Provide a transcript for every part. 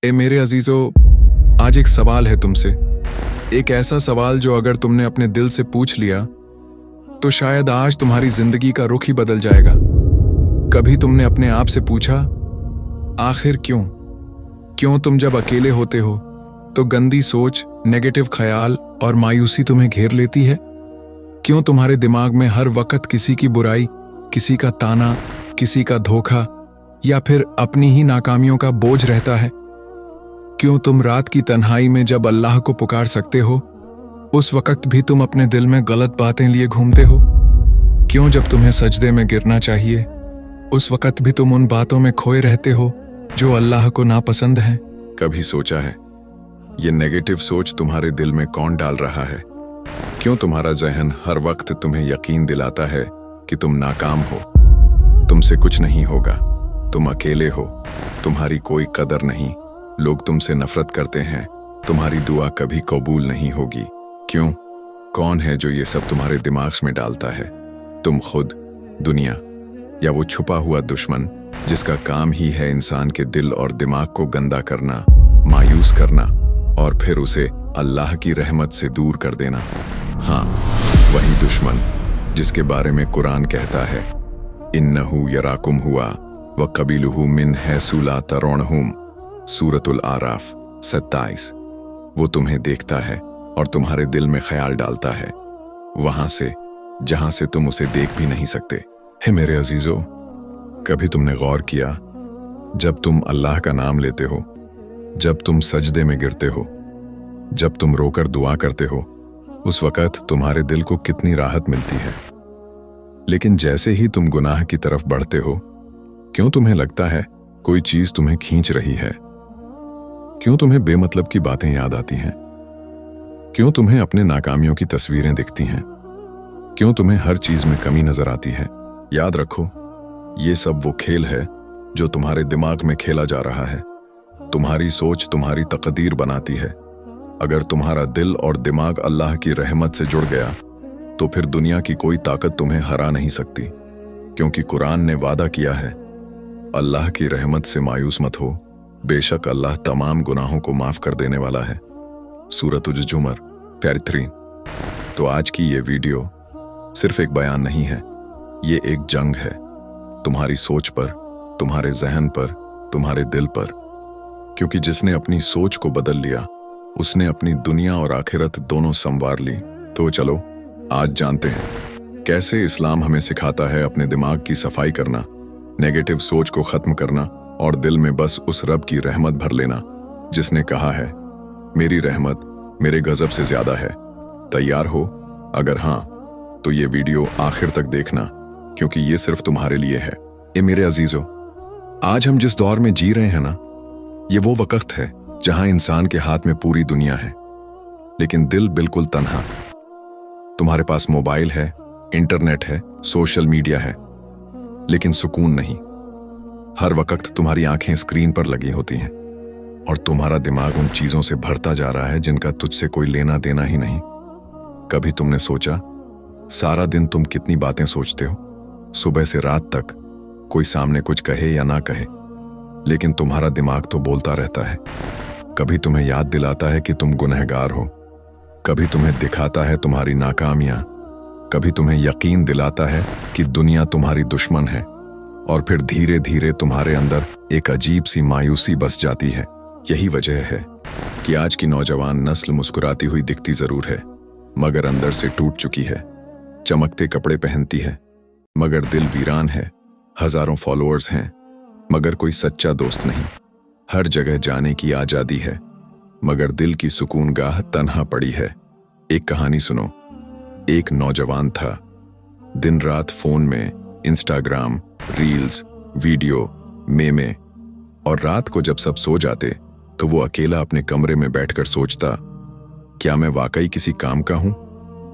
ए मेरे अजीजों, आज एक सवाल है तुमसे। एक ऐसा सवाल जो अगर तुमने अपने दिल से पूछ लिया तो शायद आज तुम्हारी जिंदगी का रुख ही बदल जाएगा। कभी तुमने अपने आप से पूछा, आखिर क्यों तुम जब अकेले होते हो तो गंदी सोच, नेगेटिव ख्याल और मायूसी तुम्हें घेर लेती है? क्यों तुम्हारे दिमाग में हर वक्त किसी की बुराई, किसी का ताना, किसी का धोखा या फिर अपनी ही नाकामियों का बोझ रहता है? क्यों तुम रात की तन्हाई में जब अल्लाह को पुकार सकते हो उस वक्त भी तुम अपने दिल में गलत बातें लिए घूमते हो? क्यों जब तुम्हें सजदे में गिरना चाहिए उस वक्त भी तुम उन बातों में खोए रहते हो जो अल्लाह को नापसंद हैं? कभी सोचा है ये नेगेटिव सोच तुम्हारे दिल में कौन डाल रहा है? क्यों तुम्हारा जहन हर वक्त तुम्हें यकीन दिलाता है कि तुम नाकाम हो, तुमसे कुछ नहीं होगा, तुम अकेले हो, तुम्हारी कोई कदर नहीं, लोग तुमसे नफरत करते हैं, तुम्हारी दुआ कभी कबूल नहीं होगी? क्यों? कौन है जो ये सब तुम्हारे दिमाग में डालता है? तुम खुद, दुनिया, या वो छुपा हुआ दुश्मन जिसका काम ही है इंसान के दिल और दिमाग को गंदा करना, मायूस करना और फिर उसे अल्लाह की रहमत से दूर कर देना? हाँ, वही दुश्मन जिसके बारे में कुरान कहता है, इन्नहु यराकुम हुआ व कबीलुहु मिन हैसु ला तरौनहुम, सूरतुल आराफ 27। वो तुम्हें देखता है और तुम्हारे दिल में ख्याल डालता है, वहां से जहां से तुम उसे देख भी नहीं सकते। हे मेरे अजीजों, कभी तुमने गौर किया, जब तुम अल्लाह का नाम लेते हो, जब तुम सजदे में गिरते हो, जब तुम रोकर दुआ करते हो, उस वक्त तुम्हारे दिल को कितनी राहत मिलती है। लेकिन जैसे ही तुम गुनाह की तरफ बढ़ते हो, क्यों तुम्हें लगता है कोई चीज तुम्हें खींच रही है? क्यों तुम्हें बेमतलब की बातें याद आती हैं? क्यों तुम्हें अपने नाकामियों की तस्वीरें दिखती हैं? क्यों तुम्हें हर चीज में कमी नजर आती है? याद रखो, ये सब वो खेल है जो तुम्हारे दिमाग में खेला जा रहा है। तुम्हारी सोच तुम्हारी तकदीर बनाती है। अगर तुम्हारा दिल और दिमाग अल्लाह की रहमत से जुड़ गया तो फिर दुनिया की कोई ताकत तुम्हें हरा नहीं सकती, क्योंकि कुरान ने वादा किया है, अल्लाह की रहमत से मायूस मत हो, बेशक अल्लाह तमाम गुनाहों को माफ कर देने वाला है। सूरतुल जुमर 3। तो आज की ये वीडियो सिर्फ एक बयान नहीं है, ये एक जंग है, तुम्हारी सोच पर, तुम्हारे जहन पर, तुम्हारे दिल पर। क्योंकि जिसने अपनी सोच को बदल लिया उसने अपनी दुनिया और आखिरत दोनों संवार ली। तो चलो आज जानते हैं कैसे इस्लाम हमें सिखाता है अपने दिमाग की सफाई करना, नेगेटिव सोच को खत्म करना और दिल में बस उस रब की रहमत भर लेना जिसने कहा है, मेरी रहमत मेरे गजब से ज्यादा है। तैयार हो? अगर हाँ तो ये वीडियो आखिर तक देखना, क्योंकि ये सिर्फ तुम्हारे लिए है। ये मेरे अजीजों, आज हम जिस दौर में जी रहे हैं ना, ये वो वक्त है जहां इंसान के हाथ में पूरी दुनिया है लेकिन दिल बिल्कुल तन्हा। तुम्हारे पास मोबाइल है, इंटरनेट है, सोशल मीडिया है, लेकिन सुकून नहीं। हर वक्त तुम्हारी आंखें स्क्रीन पर लगी होती हैं और तुम्हारा दिमाग उन चीजों से भरता जा रहा है जिनका तुझसे कोई लेना देना ही नहीं। कभी तुमने सोचा, सारा दिन तुम कितनी बातें सोचते हो, सुबह से रात तक, कोई सामने कुछ कहे या ना कहे, लेकिन तुम्हारा दिमाग तो बोलता रहता है। कभी तुम्हें याद दिलाता है कि तुम गुनहगार हो, कभी तुम्हें दिखाता है तुम्हारी नाकामियां, कभी तुम्हें यकीन दिलाता है कि दुनिया तुम्हारी दुश्मन है, और फिर धीरे धीरे तुम्हारे अंदर एक अजीब सी मायूसी बस जाती है। यही वजह है कि आज की नौजवान नस्ल मुस्कुराती हुई दिखती जरूर है मगर अंदर से टूट चुकी है, चमकते कपड़े पहनती है मगर दिल वीरान है, हजारों फॉलोअर्स हैं मगर कोई सच्चा दोस्त नहीं, हर जगह जाने की आजादी है मगर दिल की सुकून गाह तन्हा पड़ी है। एक कहानी सुनो। एक नौजवान था, दिन रात फोन में इंस्टाग्राम, रील्स, वीडियो, मेमे, और रात को जब सब सो जाते तो वो अकेला अपने कमरे में बैठकर सोचता, क्या मैं वाकई किसी काम का हूं?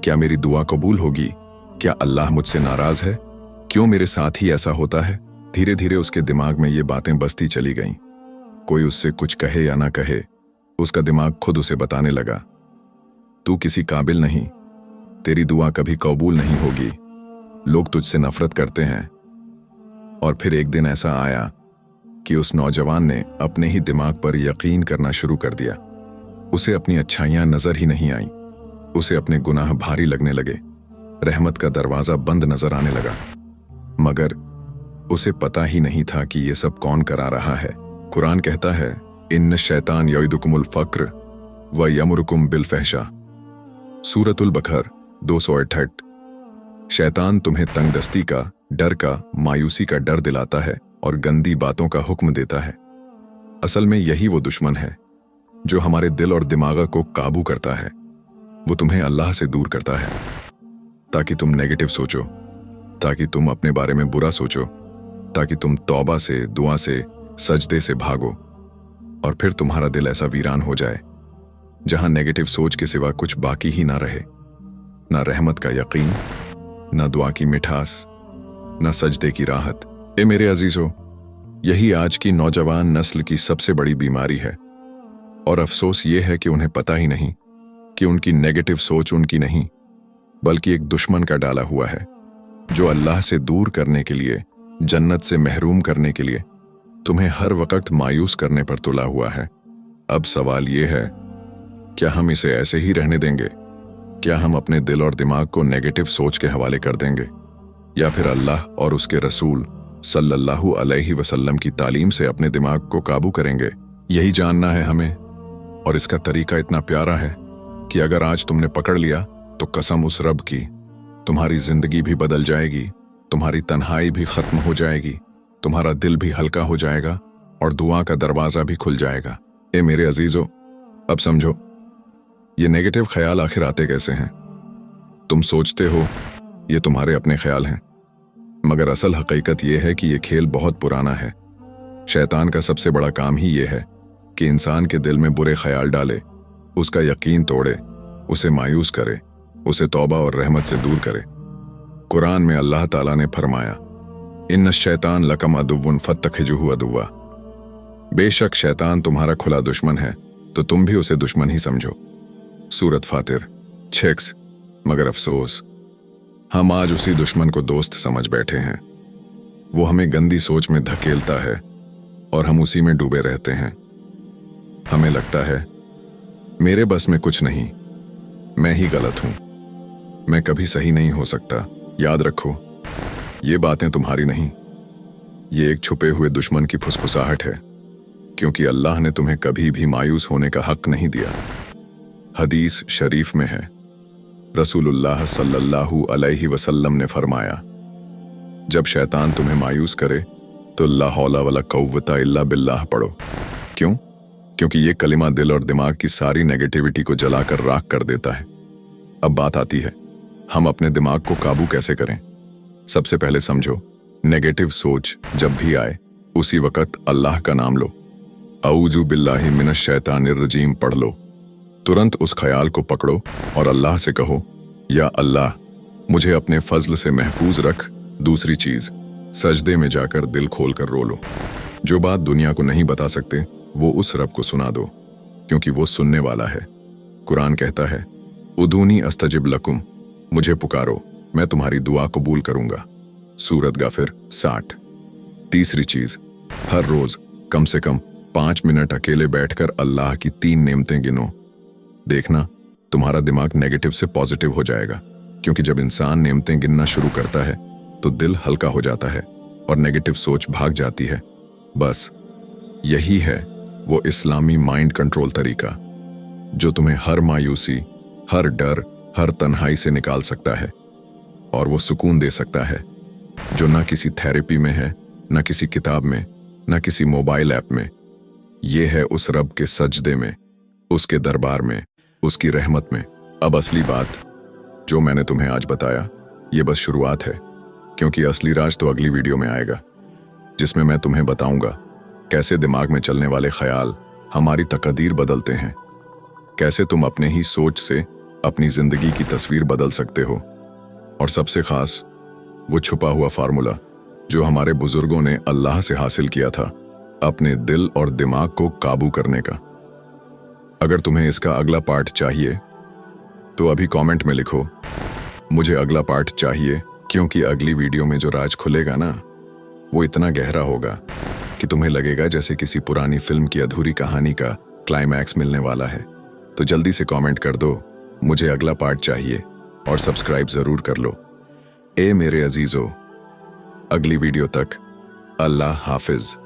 क्या मेरी दुआ कबूल होगी? क्या अल्लाह मुझसे नाराज है? क्यों मेरे साथ ही ऐसा होता है? धीरे धीरे उसके दिमाग में ये बातें बसती चली गईं। कोई उससे कुछ कहे या ना कहे, उसका दिमाग खुद उसे बताने लगा, तू किसी काबिल नहीं, तेरी दुआ कभी कबूल नहीं होगी, लोग तुझसे नफरत करते हैं। और फिर एक दिन ऐसा आया कि उस नौजवान ने अपने ही दिमाग पर यकीन करना शुरू कर दिया। उसे अपनी अच्छाइयां नजर ही नहीं आईं। उसे अपने गुनाह भारी लगने लगे। रहमत का दरवाजा बंद नजर आने लगा। मगर उसे पता ही नहीं था कि ये सब कौन करा रहा है। कुरान कहता है, इन्न शैतान यइदुकुमुल फक्र व यमुरुकुम बिल फहशा। सूरतुल बकर 268। शैतान तुम्हें तंगदस्ती का, डर का, मायूसी का डर दिलाता है और गंदी बातों का हुक्म देता है। असल में यही वो दुश्मन है जो हमारे दिल और दिमाग को काबू करता है। वो तुम्हें अल्लाह से दूर करता है ताकि तुम नेगेटिव सोचो, ताकि तुम अपने बारे में बुरा सोचो, ताकि तुम तौबा से, दुआ से, सजदे से भागो और फिर तुम्हारा दिल ऐसा वीरान हो जाए जहां नेगेटिव सोच के सिवा कुछ बाकी ही ना रहे। ना रहमत का यकीन, ना दुआ की मिठास, ना सजदे की राहत। ए मेरे अजीजों, यही आज की नौजवान नस्ल की सबसे बड़ी बीमारी है। और अफसोस ये है कि उन्हें पता ही नहीं कि उनकी नेगेटिव सोच उनकी नहीं बल्कि एक दुश्मन का डाला हुआ है, जो अल्लाह से दूर करने के लिए, जन्नत से महरूम करने के लिए तुम्हें हर वक्त मायूस करने पर तुला हुआ है। अब सवाल ये है, क्या हम इसे ऐसे ही रहने देंगे? क्या हम अपने दिल और दिमाग को नेगेटिव सोच के हवाले कर देंगे, या फिर अल्लाह और उसके रसूल सल्लल्लाहु अलैहि वसल्लम की तालीम से अपने दिमाग को काबू करेंगे? यही जानना है हमें। और इसका तरीका इतना प्यारा है कि अगर आज तुमने पकड़ लिया तो कसम उस रब की, तुम्हारी जिंदगी भी बदल जाएगी, तुम्हारी तन्हाई भी खत्म हो जाएगी, तुम्हारा दिल भी हल्का हो जाएगा और दुआ का दरवाजा भी खुल जाएगा। ए मेरे अजीजों, अब समझो ये नेगेटिव ख्याल आखिर आते कैसे हैं। तुम सोचते हो ये तुम्हारे अपने ख्याल हैं, मगर असल हकीकत यह है कि यह खेल बहुत पुराना है। शैतान का सबसे बड़ा काम ही यह है कि इंसान के दिल में बुरे ख्याल डाले, उसका यकीन तोड़े, उसे मायूस करे, उसे तौबा और रहमत से दूर करे। कुरान में अल्लाह ताला ने फरमाया, इन्न शैतान लकम अदुव्वुन फत्तखिजुहु अदुव्वा। बेशक शैतान तुम्हारा खुला दुश्मन है, तो तुम भी उसे दुश्मन ही समझो। सूरत फातिर 6। मगर अफसोस, हम आज उसी दुश्मन को दोस्त समझ बैठे हैं। वो हमें गंदी सोच में धकेलता है और हम उसी में डूबे रहते हैं। हमें लगता है मेरे बस में कुछ नहीं, मैं ही गलत हूं, मैं कभी सही नहीं हो सकता। याद रखो, ये बातें तुम्हारी नहीं, ये एक छुपे हुए दुश्मन की फुसफुसाहट है, क्योंकि अल्लाह ने तुम्हें कभी भी मायूस होने का हक नहीं दिया। हदीस शरीफ में है, रसूलुल्लाह सल्लल्लाहु अलैहि वसल्लम ने फरमाया, जब शैतान तुम्हें मायूस करे तो ला हौला वला कव्वता इल्ला बिल्लाह पढ़ो। क्यों? क्योंकि ये कलिमा दिल और दिमाग की सारी नेगेटिविटी को जलाकर राख कर देता है। अब बात आती है, हम अपने दिमाग को काबू कैसे करें? सबसे पहले समझो, नेगेटिव सोच जब भी आए उसी वक्त अल्लाह का नाम लो। औजू बिल्लाहि मिनश शैतानिर रजीम पढ़ लो। तुरंत उस ख्याल को पकड़ो और अल्लाह से कहो, या अल्लाह मुझे अपने फजल से महफूज रख। दूसरी चीज, सजदे में जाकर दिल खोलकर रो लो। जो बात दुनिया को नहीं बता सकते वो उस रब को सुना दो, क्योंकि वो सुनने वाला है। कुरान कहता है, उदूनी अस्तजिब लकुम, मुझे पुकारो मैं तुम्हारी दुआ कबूल करूंगा। सूरत गाफिर 60। तीसरी चीज, हर रोज कम से कम 5 मिनट अकेले बैठकर अल्लाह की 3 नेमतें गिनो। देखना तुम्हारा दिमाग नेगेटिव से पॉजिटिव हो जाएगा, क्योंकि जब इंसान नेमतें गिनना शुरू करता है तो दिल हल्का हो जाता है और नेगेटिव सोच भाग जाती है। बस यही है वो इस्लामी माइंड कंट्रोल तरीका, जो तुम्हें हर मायूसी, हर डर, हर तन्हाई से निकाल सकता है और वो सुकून दे सकता है जो ना किसी थेरेपी में है, ना किसी किताब में, ना किसी मोबाइल ऐप में। ये है उस रब के सजदे में, उसके दरबार में, उसकी रहमत में। अब असली बात जो मैंने तुम्हें आज बताया ये बस शुरुआत है, क्योंकि असली राज तो अगली वीडियो में आएगा, जिसमें मैं तुम्हें बताऊंगा कैसे दिमाग में चलने वाले ख्याल हमारी तकदीर बदलते हैं, कैसे तुम अपने ही सोच से अपनी जिंदगी की तस्वीर बदल सकते हो, और सबसे खास वो छुपा हुआ फार्मूला जो हमारे बुजुर्गों ने अल्लाह से हासिल किया था, अपने दिल और दिमाग को काबू करने का। अगर तुम्हें इसका अगला पार्ट चाहिए तो अभी कमेंट में लिखो, मुझे अगला पार्ट चाहिए, क्योंकि अगली वीडियो में जो राज खुलेगा ना, वो इतना गहरा होगा कि तुम्हें लगेगा जैसे किसी पुरानी फिल्म की अधूरी कहानी का क्लाइमैक्स मिलने वाला है। तो जल्दी से कमेंट कर दो, मुझे अगला पार्ट चाहिए, और सब्सक्राइब जरूर कर लो। ए मेरे अजीजों, अगली वीडियो तक अल्लाह हाफिज।